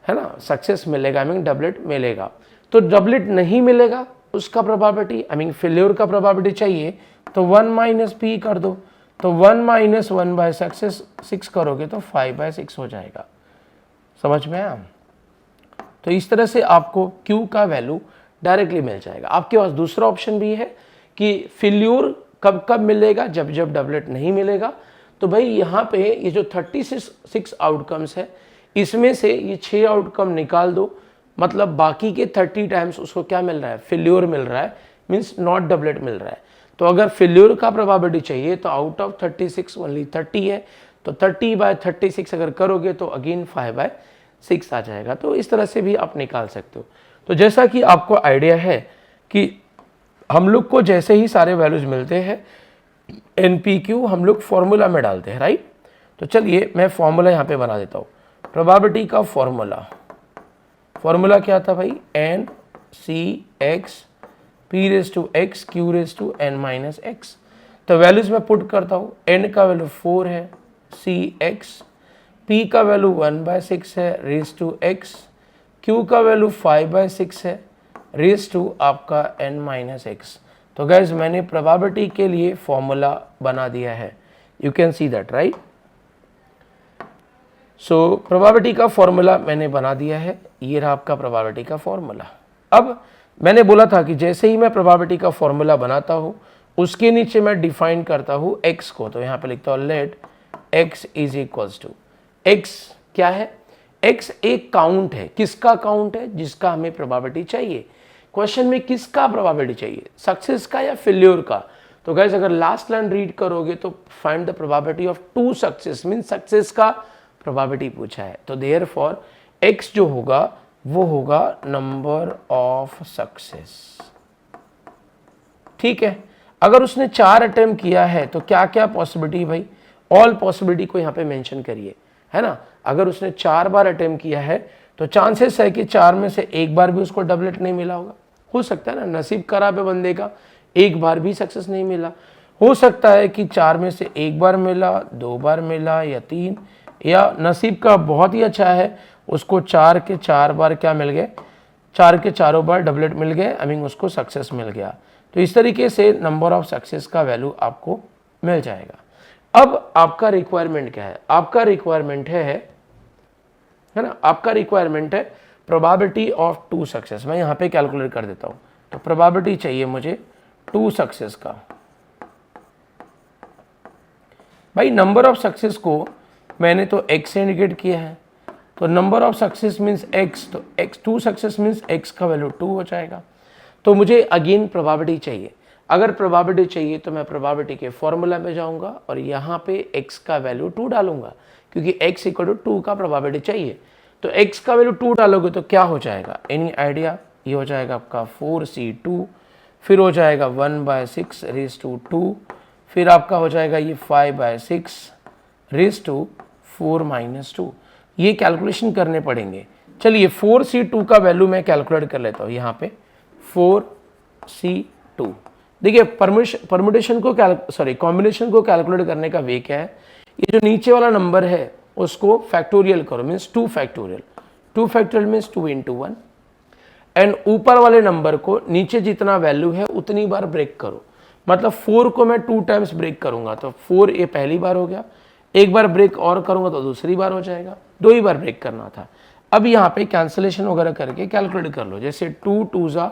है ना, सक्सेस मिलेगा, आई मीन डबलेट मिलेगा। तो डबलेट नहीं मिलेगा उसका प्रोबेबिलिटी, आई मीन फेल्योर का प्रोबेबिलिटी चाहिए तो 1 माइनस पी कर दो, तो 1 माइनस 1 बाय सक्सेस 6 करोगे तो 5 बाय 6 हो जाएगा। समझ में आया? तो इस तरह से आपको Q का वैल्यू डायरेक्टली मिल जाएगा। आपके पास दूसरा ऑप्शन भी है कि फेल्योर कब कब मिलेगा, जब जब डबलेट नहीं मिलेगा। तो भाई यहाँ पे ये जो 36 आउटकम्स है, इसमें से ये 6 आउटकम निकाल दो, मतलब बाकी के 30 टाइम्स उसको क्या मिल रहा है, फेल्योर मिल रहा है, मीन्स नॉट डबलेट मिल रहा है। तो अगर फेल्योर का प्रोबेबिलिटी चाहिए तो आउट ऑफ 36 ओनली 30 है, तो 30 बाय 36 अगर करोगे तो अगेन 5 बाय 6 आ जाएगा। तो इस तरह से भी आप निकाल सकते हो। तो जैसा कि आपको आइडिया है कि हम लोग को जैसे ही सारे वैल्यूज मिलते हैं NPQ हम लोग फॉर्मूला में डालते हैं, राइट। तो चलिए मैं फॉर्मूला यहाँ पे बना देता हूँ। प्रोबेबिलिटी का फॉर्मूला क्या था भाई, NCX P⁻x Q⁻n-x। तो वैल्यूज में पुट करता हूँ। n का वैल्यू 4 है, CX, P का वैल्यू 1/6 है, रेज टू x, Q का वैल्यू 5/6 है, रेज टू आपका n-x। तो गाइज मैंने प्रोबेबिलिटी के लिए फॉर्मूला बना दिया है, you can see that, right. So probability का फॉर्मूला मैंने बना दिया है, ये रहा आपका प्रोबेबिलिटी का फॉर्मूला। अब मैंने बोला था कि जैसे ही मैं प्रोबेबिलिटी का फॉर्मूला बनाता हूँ उसके नीचे मैं डिफाइन करता हूँ x को। तो यहाँ पे लिखता हूँ let x is equals to, x क्या है, x एक काउंट है। किसका काउंट है, जिसका हमें प्रोबेबिलिटी चाहिए। क्वेश्चन में किसका प्रोबेबिलिटी चाहिए, सक्सेस का या फेल्योर का। तो गाइस अगर लास्ट लाइन रीड करोगे तो find the probability of 2 success, mean success का प्रोबेबिलिटी पूछा है। तो देयरफॉर x जो होगा वो होगा नंबर ऑफ सक्सेस, ठीक है। अगर उसने 4 अटेम्प्ट किया है तो क्या क्या पॉसिबिलिटी, भाई ऑल पॉसिबिलिटी को यहाँ पे मेंशन करिए, है ना। अगर उसने 4 बार अटेम्प्ट किया है तो चांसेस है कि 4 में से एक बार भी उसको डबलेट नहीं मिला होगा। हो सकता है ना, नसीब खराब है बंदे का, एक बार भी सक्सेस नहीं मिला। हो सकता है कि 4 में से एक बार मिला, 2 बार मिला या 3, या नसीब का बहुत ही अच्छा है उसको 4 के 4 बार क्या मिल गए, 4 के चारों बार डबलेट मिल गए, आई मीन उसको सक्सेस मिल गया। तो इस तरीके से नंबर ऑफ सक्सेस का वैल्यू आपको मिल जाएगा। अब आपका रिक्वायरमेंट क्या है, आपका रिक्वायरमेंट है ना, आपका रिक्वायरमेंट है प्रोबेबिलिटी ऑफ 2 सक्सेस। मैं यहाँ पे कैलकुलेट कर देता हूँ। तो प्रोबेबिलिटी चाहिए मुझे 2 सक्सेस का। भाई नंबर ऑफ सक्सेस को मैंने तो x से इंडिकेट किया है, तो number of success means x, तो x 2 सक्सेस मीन्स x का वैल्यू 2 हो जाएगा। तो मुझे अगेन प्रोबेबिलिटी चाहिए। अगर प्रोबेबिलिटी चाहिए तो मैं प्रोबेबिलिटी के फॉर्मूला में जाऊंगा और यहाँ पे x का वैल्यू 2 डालूंगा, क्योंकि x इक्वल टू 2 का प्रोबेबिलिटी चाहिए। तो x का वैल्यू 2 डालोगे तो क्या हो जाएगा, एनी आइडिया। ये हो जाएगा आपका 4c2, फिर हो जाएगा 1/6 रेज टू 2, फिर आपका हो जाएगा ये 5/6 रेज टू 4-2। ये कैलकुलेशन करने पड़ेंगे। चलिए 4c2 का वैल्यू मैं कैलकुलेट कर लेता हूँ। यहाँ पे 4c2, देखिए परम्यूटेशन को कॉम्बिनेशन को कैलकुलेट करने का वे क्या है, ये जो नीचे वाला नंबर है उसको फैक्टोरियल करो, means 2 factorial. 2 factorial means 2 into 1, and ऊपर वाले नंबर को नीचे जितना वैल्यू है उतनी बार ब्रेक करो। मतलब 4 को मैं 2 टाइम्स ब्रेक करूंगा, तो 4 ये पहली बार हो गया, एक बार ब्रेक और करूंगा तो दूसरी बार हो जाएगा, 2 ही बार ब्रेक करना था। अब यहाँ पे कैंसिलेशन वगैरह करके कैलकुलेट कर लो। जैसे 2 2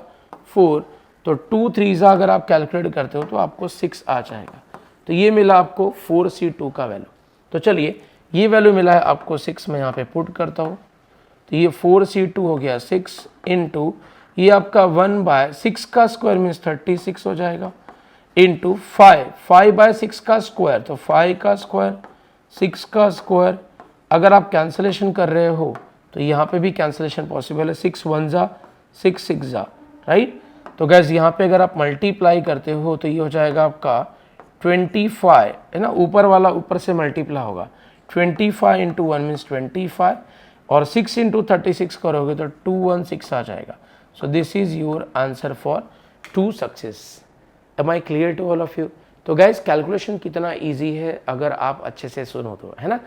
4, तो 2 3 अगर आप कैलकुलेट करते हो तो आपको 6 आ जाएगा। तो ये मिला आपको 4c2 का वैल्यू। तो चलिए ये वैल्यू मिला है आपको 6, मैं यहाँ पे पुट करता हूँ। तो ये 4c2 हो गया 6 इंटू ये आपका 1/6 का स्क्वायर मीन्स 36 हो जाएगा, इंटू 5/6 का स्क्वायर, तो 5 का स्क्वायर 6 का स्क्वायर। अगर आप कैंसिलेशन कर रहे हो तो यहाँ पे भी कैंसिलेशन पॉसिबल है, 6 1 6 6 राइट। तो गैस यहाँ पे अगर आप मल्टीप्लाई करते हो तो ये हो जाएगा आपका 25, है ना, ऊपर वाला ऊपर से मल्टीप्लाई होगा, 25 इंटू 1 मीन्स 25, और 6 इंटू 36 करोगे तो 216 आ जाएगा। So this is your answer for 2 success. Am I clear to all of you. तो गैस कैलकुलेशन कितना ईजी है अगर आप अच्छे से सुनो तो, है ना।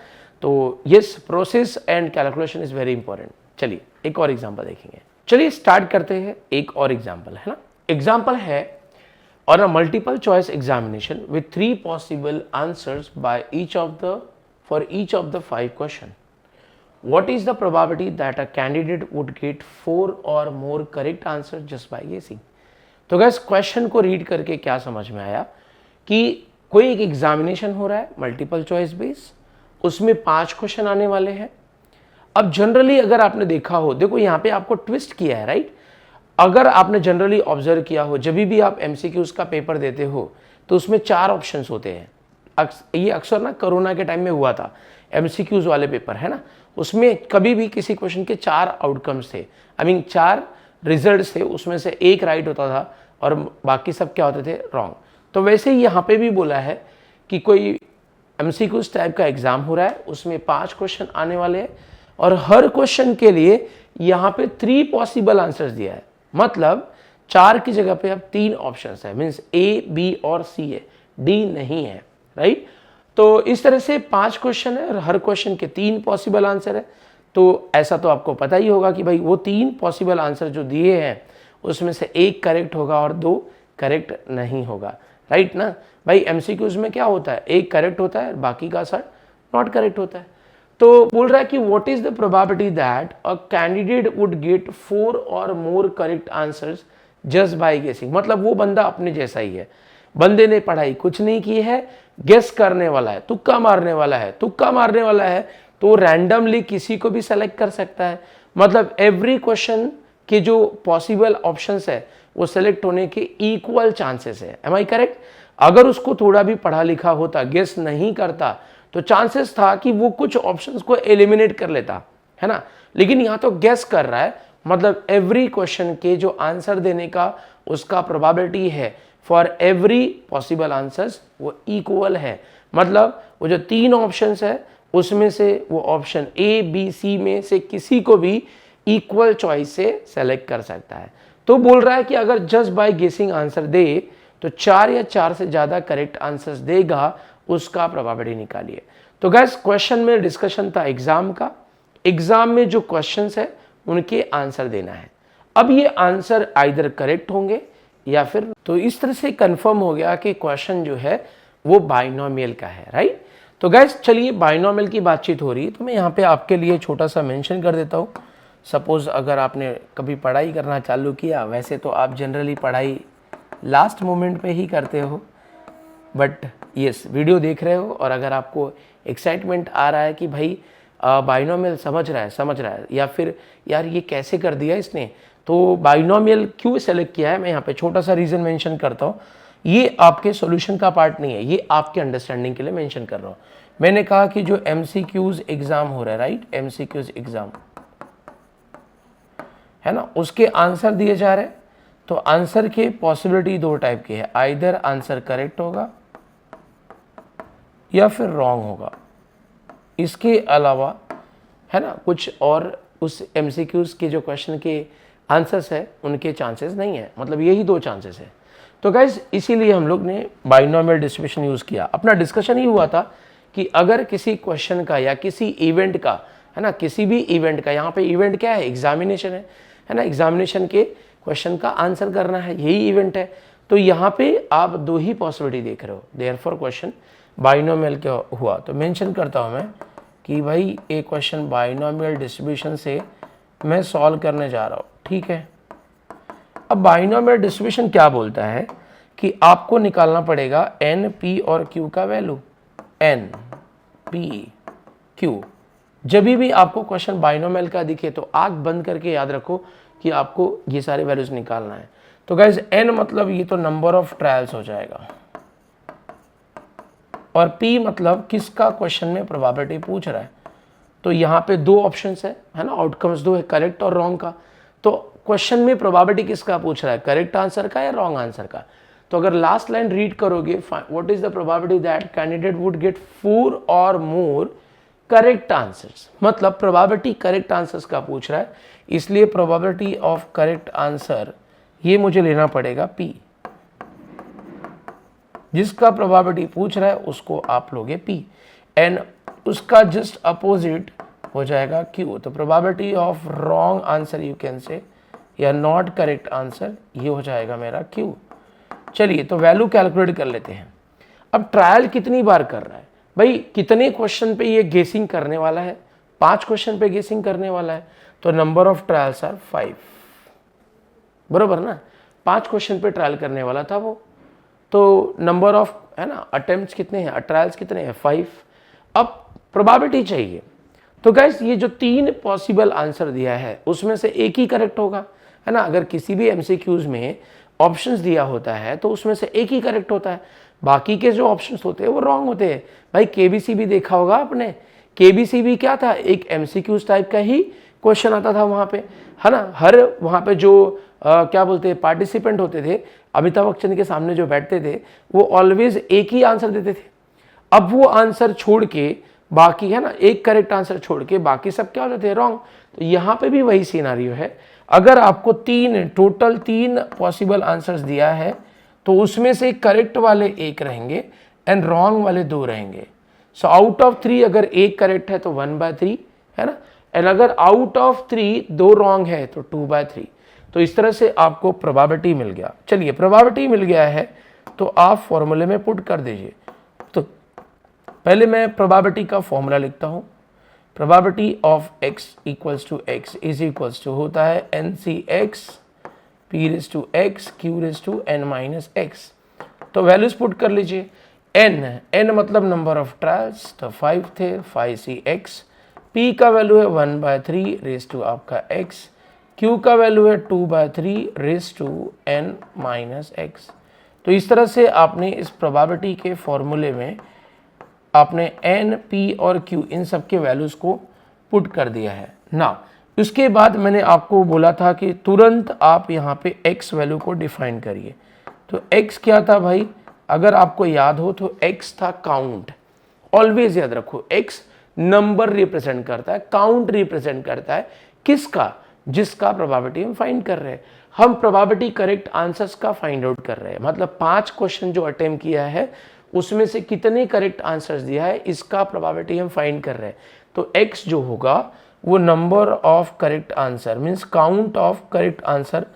तो yes, process and calculation is very important. चलिए एक और एग्जाम्पल देखेंगे। चलिए स्टार्ट करते हैं एक और एग्जाम्पल, है ना। एग्जाम्पल है on a multiple choice examination with 3 possible answers by each of the for each of the 5 question. What is the probability that a candidate would get 4 or more correct answers just by guessing? तो gas question को read करके क्या समझ में आया कि कोई एक एग्जामिनेशन हो रहा है मल्टीपल चॉइस बेस, उसमें 5 क्वेश्चन आने वाले हैं। अब जनरली अगर आपने देखा हो, देखो यहाँ पे आपको ट्विस्ट किया है, राइट। अगर आपने जनरली ऑब्जर्व किया हो, जब भी आप एमसीक्यूज का पेपर देते हो तो उसमें 4 ऑप्शंस होते हैं। ये अक्सर ना कोरोना के टाइम में हुआ था, एमसीक्यूज वाले पेपर है ना, उसमें कभी भी किसी क्वेश्चन के 4 आउटकम्स थे, आई मीन 4 रिजल्ट थे, उसमें से एक राइट होता था और बाकी सब क्या होते थे, रॉन्ग। तो वैसे ही यहाँ पे भी बोला है कि कोई एमसीक्यूज टाइप का एग्जाम हो रहा है, उसमें 5 क्वेश्चन आने वाले हैं और हर क्वेश्चन के लिए यहाँ पे 3 पॉसिबल आंसर्स दिया है। मतलब 4 की जगह पे अब 3 ऑप्शंस है, मीन्स ए, बी और सी है, डी नहीं है, राइट। तो इस तरह से 5 क्वेश्चन है और हर क्वेश्चन के 3 पॉसिबल आंसर है। तो ऐसा तो आपको पता ही होगा कि भाई वो 3 पॉसिबल आंसर जो दिए हैं उसमें से एक करेक्ट होगा और 2 करेक्ट नहीं होगा, राइट ना। भाई एमसीक्यूज में क्या होता है, एक करेक्ट होता है, बाकी का आंसर नॉट करेक्ट होता है। तो बोल रहा है कि what is the probability that a candidate would get 4 और more correct answers just by गेसिंग। मतलब वो बंदा अपने जैसा ही है, बंदे ने पढ़ाई कुछ नहीं की है, गेस करने वाला है, तुक्का मारने वाला है। तुक्का मारने वाला है तो रैंडमली किसी को भी सेलेक्ट कर सकता है। मतलब एवरी क्वेश्चन के जो पॉसिबल ऑप्शंस है वो सेलेक्ट होने के इक्वल चांसेस है। Am I correct? अगर उसको थोड़ा भी पढ़ा लिखा होता, गेस नहीं करता, तो चांसेस था कि वो कुछ ऑप्शंस को एलिमिनेट कर लेता, है ना। लेकिन यहाँ तो गेस कर रहा है, मतलब एवरी क्वेश्चन के जो आंसर देने का उसका प्रोबेबिलिटी है फॉर एवरी पॉसिबल आंसर्स वो इक्वल है। मतलब वो जो 3 ऑप्शंस है उसमें से वो ऑप्शन ए, बी, सी में से किसी को भी इक्वल चॉइस से सेलेक्ट कर सकता है। तो बोल रहा है कि अगर जस्ट बाय गेसिंग आंसर दे तो 4 या 4 से ज़्यादा करेक्ट आंसर्स देगा, उसका प्रोबेबिलिटी निकालिए। तो गैस क्वेश्चन में डिस्कशन था एग्जाम का, एग्जाम में जो क्वेश्चंस है उनके आंसर देना है। अब ये आंसर आइदर करेक्ट होंगे या फिर, तो इस तरह से कंफर्म हो गया कि क्वेश्चन जो है वो बाइनोमियल का है, राइट। तो गैस चलिए बाइनोमियल की बातचीत हो रही है तो मैं यहाँ पे आपके लिए छोटा सा मेंशन कर देता हूँ। सपोज अगर आपने कभी पढ़ाई करना चालू किया, वैसे तो आप जनरली पढ़ाई लास्ट मोमेंट पे ही करते हो, बट यस वीडियो देख रहे हो और अगर आपको एक्साइटमेंट आ रहा है कि भाई बाइनोमियल समझ रहा है या फिर यार ये कैसे कर दिया इसने, तो बाइनोमियल क्यों सेलेक्ट किया है, मैं यहाँ पे छोटा सा रीज़न मेंशन करता हूँ। ये आपके सॉल्यूशन का पार्ट नहीं है, ये आपके अंडरस्टैंडिंग के लिए मेंशन कर रहा हूँ। मैंने कहा कि जो एमसीक्यूज एग्जाम हो रहा है, राइट, एमसीक्यूज एग्जाम है ना, उसके आंसर दिए जा रहे हैं। तो आंसर के पॉसिबिलिटी 2 टाइप की है, आइदर आंसर करेक्ट होगा या फिर रॉन्ग होगा। इसके अलावा है ना कुछ और उस एमसीक्यूज के जो क्वेश्चन के आंसर्स है उनके चांसेस नहीं है, मतलब यही 2 चांसेस है। तो गाइज इसीलिए हम लोग ने बाइनोमियल डिस्ट्रीब्यूशन यूज़ किया। अपना डिस्कशन ही हुआ था कि अगर किसी क्वेश्चन का या किसी इवेंट का, है ना, किसी भी इवेंट का, यहाँ पे इवेंट क्या है, एग्जामिनेशन है ना, एग्जामिनेशन के क्वेश्चन का आंसर करना है, यही इवेंट है। तो यहाँ पे आप 2 ही पॉसिबिलिटी देख रहे हो, देयरफॉर क्वेश्चन बाइनोमियल क्या हुआ। तो मेंशन करता हूँ मैं कि भाई एक क्वेश्चन बाइनोमियल डिस्ट्रीब्यूशन से मैं सॉल्व करने जा रहा हूँ, ठीक है। अब बाइनोमियल डिस्ट्रीब्यूशन क्या बोलता है कि आपको निकालना पड़ेगा एन, पी और क्यू का वैल्यू, एन, पी, क्यू। जब भी आपको क्वेश्चन बाइनोमियल का दिखे तो आंख बंद करके याद रखो कि आपको ये सारे वैल्यूज निकालना है। तो गाइज एन मतलब ये तो नंबर ऑफ ट्रायल्स हो जाएगा और पी मतलब किसका क्वेश्चन में प्रोबेबिलिटी पूछ रहा है। तो यहाँ पे 2 ऑप्शंस है ना, आउटकम्स 2 है, करेक्ट और रॉन्ग का। तो क्वेश्चन में प्रोबेबिलिटी किसका पूछ रहा है, करेक्ट आंसर का या रॉन्ग आंसर का। तो अगर लास्ट लाइन रीड करोगे, what is the probability that candidate would get 4 और मोर करेक्ट आंसर्स, मतलब प्रोबेबिलिटी करेक्ट आंसर्स का पूछ रहा है, इसलिए प्रोबेबिलिटी ऑफ करेक्ट आंसर ये मुझे लेना पड़ेगा पी। जिसका प्रोबेबिलिटी पूछ रहा है उसको आप लोगे पी, एंड उसका जस्ट अपोजिट हो जाएगा क्यू। तो probability of wrong answer you can say या नॉट करेक्ट आंसर, ये हो जाएगा मेरा Q। चलिए तो वैल्यू कैलकुलेट कर लेते हैं। अब ट्रायल कितनी बार कर रहा है भाई, कितने क्वेश्चन पे ये गेसिंग करने वाला है, 5 क्वेश्चन पे गेसिंग करने वाला है, तो नंबर ऑफ ट्रायल्स आर 5, बरोबर ना, 5 क्वेश्चन पे ट्रायल करने वाला था वो, तो नंबर ऑफ है ना अटेम्प्ट्स कितने हैं, ट्रायल्स कितने हैं, 5। अब प्रोबेबिलिटी चाहिए, तो गाइस ये जो 3 पॉसिबल आंसर दिया है उसमें से एक ही करेक्ट होगा, है ना। अगर किसी भी एमसीक्यूज में ऑप्शंस दिया होता है तो उसमें से एक ही करेक्ट होता है, बाकी के जो ऑप्शंस होते हैं वो रॉन्ग होते हैं। भाई केबीसी भी देखा होगा आपने, केबीसी भी क्या था, एक एमसीक्यूज टाइप का ही क्वेश्चन आता था वहाँ पे, है ना। हर वहाँ पे जो क्या बोलते हैं पार्टिसिपेंट होते थे, अमिताभ बच्चन के सामने जो बैठते थे, वो ऑलवेज एक ही आंसर देते थे। अब वो आंसर छोड़ के बाकी, है ना, एक करेक्ट आंसर छोड़ के बाकी सब क्या हो जाते हैं, रॉन्ग। तो यहाँ पे भी वही सिनारियो है, अगर आपको टोटल 3 पॉसिबल आंसर्स दिया है तो उसमें से करेक्ट वाले एक रहेंगे एंड रॉन्ग वाले 2 रहेंगे। सो आउट ऑफ 3 अगर एक करेक्ट है तो 1/3, है ना, एंड अगर आउट ऑफ 3 2 रॉन्ग है तो 2/3। तो इस तरह से आपको प्रोबेबिलिटी मिल गया। चलिए प्रोबेबिलिटी मिल गया है तो आप फॉर्मूले में पुट कर दीजिए। तो पहले मैं प्रोबेबिलिटी का फॉर्मूला लिखता हूँ। Probability of x equals to x is equals to होता है NCx p raise to x q raise to n minus x। तो वैल्यूज पुट कर लीजिए। n मतलब नंबर ऑफ ट्रायल्स, तो 5 थे, 5cx। p का वैल्यू है 1/3 रेज टू आपका x, q का वैल्यू है 2/3 raise to n minus x। तो इस तरह से आपने इस प्रोबेबिलिटी के फॉर्मूले में आपने n, p और q इन सब के वैल्यूज़ को पुट कर दिया है ना। उसके बाद मैंने आपको बोला था कि तुरंत आप यहाँ पे x वैल्यू को डिफाइन करिए। तो x क्या था भाई, अगर आपको याद हो तो x था काउंट। ऑलवेज याद रखो x नंबर रिप्रेजेंट करता है, काउंट रिप्रेजेंट करता है किसका, जिसका प्रोबेबिलिटी हम फाइंड कर रहे हैं। हम प्रोबेबिलिटी करेक्ट आंसर्स का फाइंड आउट कर रहे हैं, मतलब 5 क्वेश्चन जो अटेम्प्ट किया है उसमें से कितने करेक्ट आंसर्स दिया है इसका प्रोबेबिलिटी हम फाइंड कर रहे हैं। तो x जो होगा वो number of correct answer means count of correct answer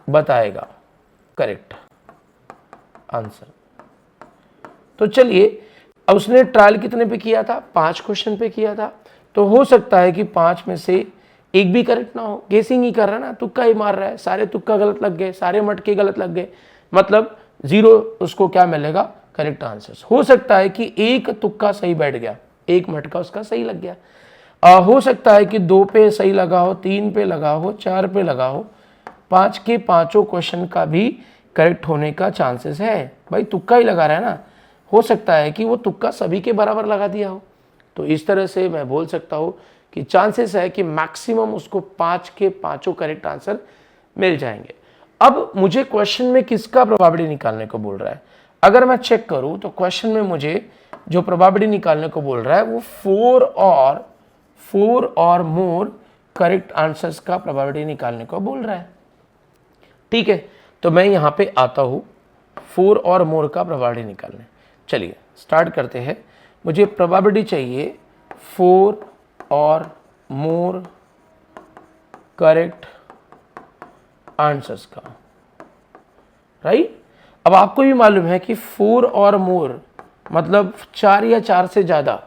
बताएगा, करेक्ट आंसर। तो चलिए अब उसने ट्रायल कितने पे किया था, 5 क्वेश्चन पे किया था, तो हो सकता है कि 5 में से एक भी करेक्ट ना हो, गेसिंग ही कर रहा है ना, तुक्का ही मार रहा है, सारे तुक्का गलत लग गए, सारे मटके गलत लग गए, मतलब 0 उसको क्या मिलेगा, करेक्ट आंसर्स। हो सकता है कि एक तुक्का सही बैठ गया, एक मटका उसका सही लग गया, हो सकता है कि 2 पे सही लगा हो, 3 पे लगा हो, 4 पे लगा हो, 5 के 5 क्वेश्चन का भी करेक्ट होने का चांसेस है। भाई तुक्का ही लगा रहा है ना, हो सकता है कि वो तुक्का सभी के बराबर लगा दिया हो। तो इस तरह से मैं बोल सकता हूँ कि चांसेस है कि मैक्सिमम उसको 5 के 5 करेक्ट आंसर मिल जाएंगे। अब मुझे क्वेश्चन में किसका प्रोबेबिलिटी निकालने को बोल रहा है, अगर मैं चेक करूं तो क्वेश्चन में मुझे जो प्रोबेबिलिटी निकालने को बोल रहा है वो 4 और मोर करेक्ट आंसर्स का प्रोबेबिलिटी निकालने को बोल रहा है। ठीक है, तो मैं यहां पे आता हूं 4 और मोर का प्रोबेबिलिटी निकालने। चलिए स्टार्ट करते हैं। मुझे प्रोबेबिलिटी चाहिए 4 और मोर करेक्ट आंसर्स का, राइट। अब आपको भी मालूम है कि 4 और मोर मतलब 4 या 4 से ज़्यादा,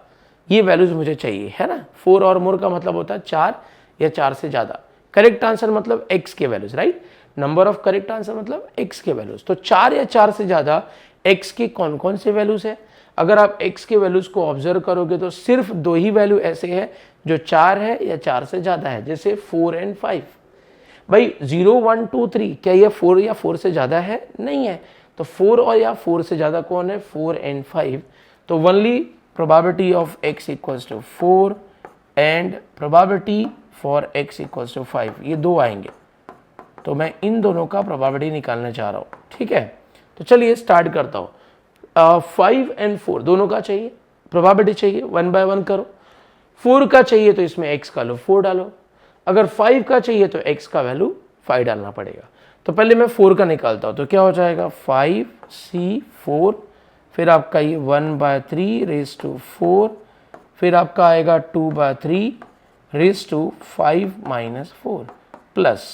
ये वैल्यूज मुझे चाहिए, है ना। 4 और मोर का मतलब होता है 4 या 4 से ज़्यादा। करेक्ट आंसर मतलब x के values, right. Number of correct answer मतलब x के वैल्यूज। तो 4 या 4 से ज़्यादा x के कौन कौन से वैल्यूज है, अगर आप x के वैल्यूज को ऑब्जर्व करोगे तो सिर्फ 2 ही वैल्यू ऐसे है जो 4 है या 4 से ज़्यादा है, जैसे 4 एंड 5। भाई 0, 1, 2, 3 क्या ये 4 या 4 से ज़्यादा है, नहीं है। तो 4 और या 4 से ज़्यादा कौन है, 4 एंड 5। तो only probability of x equals to 4 and probability for x equals to 5, ये 2 आएंगे। तो मैं इन दोनों का प्रोबेबिलिटी निकालने जा रहा हूँ, ठीक है। तो चलिए स्टार्ट करता हूँ। 5 एंड 4 दोनों का चाहिए, प्रोबेबिलिटी चाहिए, 1 बाय 1 करो। 4 का चाहिए तो इसमें x का लो 4 डालो, अगर 5 का चाहिए तो x का वैल्यू 5 डालना पड़ेगा। तो पहले मैं 4 का निकालता हूँ, तो क्या हो जाएगा 5c4, फिर आपका ये 1/3 रेज टू 4, फिर आपका आएगा 2/3 रेज टू 5 माइनस 4 प्लस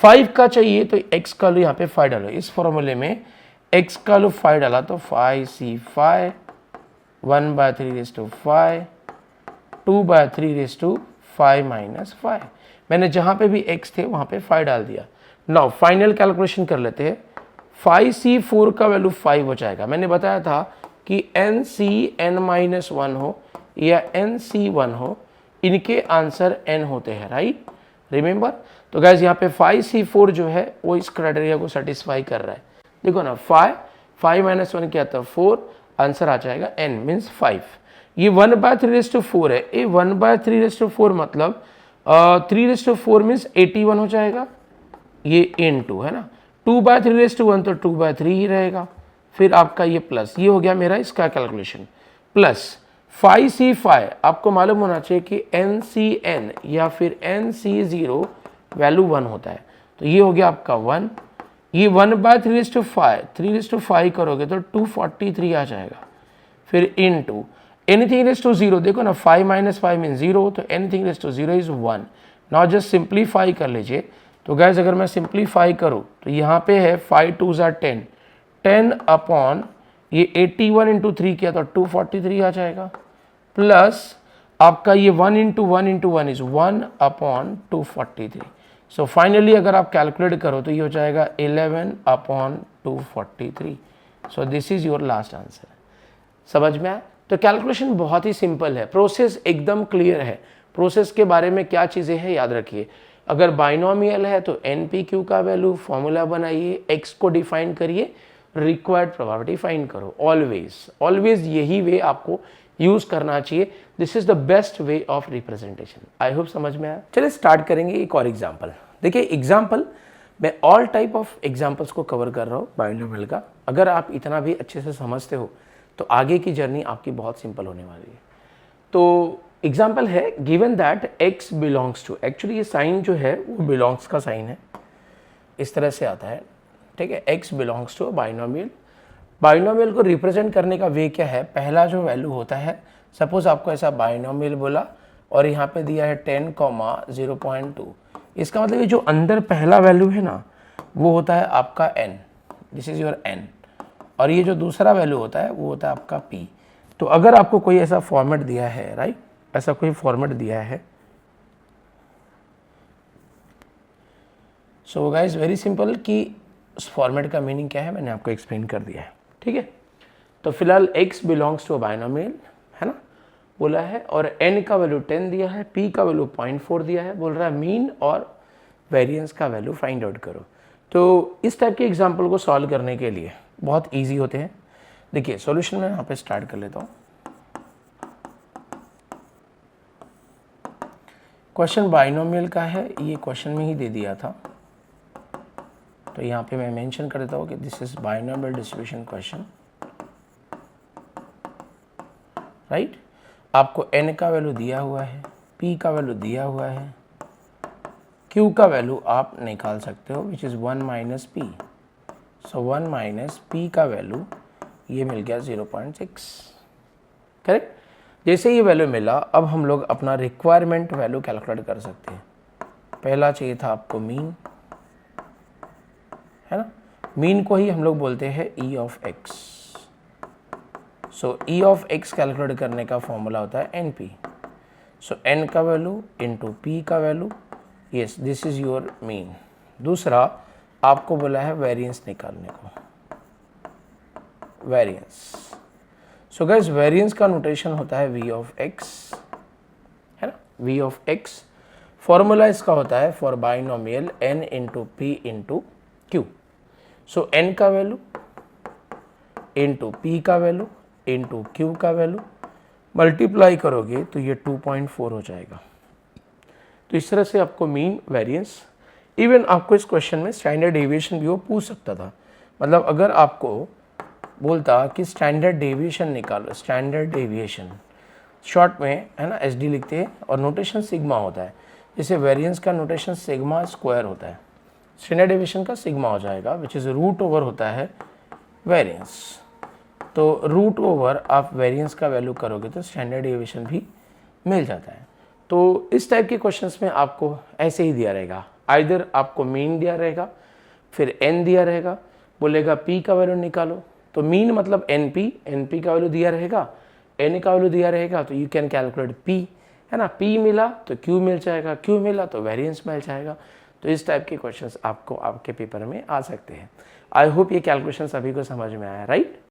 5 का चाहिए तो x का लो यहाँ पे 5 डालो, इस फॉर्मूले में x का लो 5 डाला तो 5c5 1/3 2/3 -5 मैंने जहाँ पे भी x थे वहाँ पे 5 डाल दिया। नाउ फाइनल कैलकुलेशन कर लेते हैं। 5c4 का वैल्यू 5 हो जाएगा। मैंने बताया था कि nCn-1 हो या nC1 हो, इनके आंसर n होते हैं, राइट, रिमेंबर। तो गाइज यहाँ पे 5c4 जो है वो इस क्राइटेरिया को सेटिस्फाई कर रहा है। देखो ना, 5 - 1 क्या था 4, आंसर आ जाएगा n मीन्स 5। ये 1/3 है, ये 1/3 मतलब 3/4 मीन्स 81 हो जाएगा, ये n2 है ना। 2/3 तो 2/3 ही रहेगा। फिर आपका ये प्लस, ये हो गया मेरा इसका कैलकुलेशन, प्लस 5c5 आपको मालूम होना चाहिए कि nCn या फिर nC0 वैल्यू 1 होता है, तो ये हो गया आपका 1। ये 1/3 3/5 करोगे तो 243 आ जाएगा। फिर इनटू एनीथिंग रेज़ टू 0, देखो ना 5 - 5 मीन 0, तो anything raise to 0 is 1। Now just simplify कर लीजिए। तो गैस अगर मैं सिंप्लीफाई करूँ तो यहाँ पे है 5 2 10, 10 अपॉन ये 81 इंटू 3 किया तो 243 आ जाएगा, प्लस आपका ये 1 into 1 into 1 is 1 upon 243। So finally अगर आप कैलकुलेट करो तो ये हो जाएगा 11 upon 243। So this is your last answer. समझ में आया? तो कैलकुलेशन बहुत ही सिंपल है, प्रोसेस एकदम क्लियर है। प्रोसेस के बारे में क्या चीज़ें हैं याद रखिए। अगर बाइनोमियल है तो NP/Q का वैल्यू फॉर्मूला बनाइए, x को डिफाइन करिए, रिक्वायर्ड प्रोबेबिलिटी फाइंड करो। ऑलवेज यही वे आपको यूज करना चाहिए। This is the best way of representation. I hope समझ में आया। चलिए स्टार्ट करेंगे एक और एग्जाम्पल। देखिए एग्जाम्पल, मैं ऑल टाइप ऑफ एग्जाम्पल्स को कवर कर रहा हूँ बाइनोमियल का। अगर आप इतना भी अच्छे से समझते हो तो आगे की जर्नी आपकी बहुत सिंपल होने वाली है। तो एग्जाम्पल है, given that x belongs to, actually ये साइन जो है वो बिलोंग्स का साइन है, इस तरह से आता है, ठीक है। x belongs to binomial. Binomial को रिप्रेजेंट करने का वे क्या है, पहला जो वैल्यू होता है, सपोज आपको ऐसा बाइनोमियल बोला और यहाँ पे दिया है 10, 0.2, इसका मतलब ये जो अंदर पहला वैल्यू है ना वो होता है आपका n, this is your n, और ये जो दूसरा वैल्यू होता है वो होता है आपका p। तो अगर आपको कोई ऐसा फॉर्मेट दिया है, राइट, ऐसा कोई फॉर्मेट दिया है, सो गाइस वेरी सिंपल कि उस फॉर्मेट का मीनिंग क्या है मैंने आपको एक्सप्लेन कर दिया है, ठीक है। तो फिलहाल x बिलोंग्स टू बाइनोमियल है ना बोला है, और n का वैल्यू 10 दिया है, p का वैल्यू 0.4 दिया है, बोल रहा है मीन और वेरिएंस का वैल्यू फाइंड आउट करो। तो इस टाइप के एग्जाम्पल को सॉल्व करने के लिए बहुत ईजी होते हैं। देखिए सॉल्यूशन में यहाँ पे स्टार्ट कर लेता हूँ। क्वेश्चन बाइनोमियल का है, ये क्वेश्चन में ही दे दिया था, तो यहाँ पे मैं मेंशन कर देता हूँ कि this is binomial distribution question, right. आपको n का वैल्यू दिया हुआ है, p का वैल्यू दिया हुआ है, q का वैल्यू आप निकाल सकते हो which is 1 - p। So 1 - p का वैल्यू ये मिल गया 0.6, करेक्ट। जैसे ये वैल्यू मिला, अब हम लोग अपना रिक्वायरमेंट वैल्यू कैलकुलेट कर सकते हैं। पहला चाहिए था आपको मीन, है ना, मीन को ही हम लोग बोलते हैं e of x। So e of x calculate करने का फॉर्मूला होता है np। सो n का वैल्यू इंटू p का value, yes this is your mean. दूसरा आपको बोला है वेरिएंस निकालने को, वेरिएंस। सो गाइस वेरिएंस का नोटेशन होता है v ऑफ x, है ना, v ऑफ x। फॉर्मूला इसका होता है for binomial n into p into q। So n का वैल्यू इंटू p का वैल्यू इंटू q का वैल्यू मल्टीप्लाई करोगे तो ये 2.4 हो जाएगा। तो इस तरह से आपको मीन, वेरिएंस, इवन आपको इस क्वेश्चन में स्टैंडर्ड डेविएशन भी वो पूछ सकता था। मतलब अगर आपको बोलता कि स्टैंडर्ड डेविएशन निकालो, स्टैंडर्ड डेविएशन शॉर्ट में है ना SD लिखते हैं, और नोटेशन सिग्मा होता है, जैसे वेरिएंस का नोटेशन सिग्मा स्क्वायर होता है, स्टैंडर्ड डेविएशन का सिग्मा हो जाएगा विच इज़ रूट ओवर होता है वेरिएंस। तो रूट ओवर आप वेरिएंस का वैल्यू करोगे तो स्टैंडर्ड डेविएशन भी मिल जाता है। तो इस टाइप के क्वेश्चंस में आपको ऐसे ही दिया रहेगा, आइदर आपको मीन दिया रहेगा, फिर एन दिया रहेगा, बोलेगा पी का वैल्यू निकालो, तो मीन मतलब एनपी का वैल्यू दिया रहेगा, एन का वैल्यू दिया रहेगा, तो यू कैन कैलकुलेट पी, है ना। पी मिला तो क्यू मिल जाएगा, क्यू मिला तो वेरिएंस मिल जाएगा। तो इस टाइप के क्वेश्चंस आपको आपके पेपर में आ सकते हैं। आई होप ये कैलकुलेशन सभी को समझ में आया, राइट।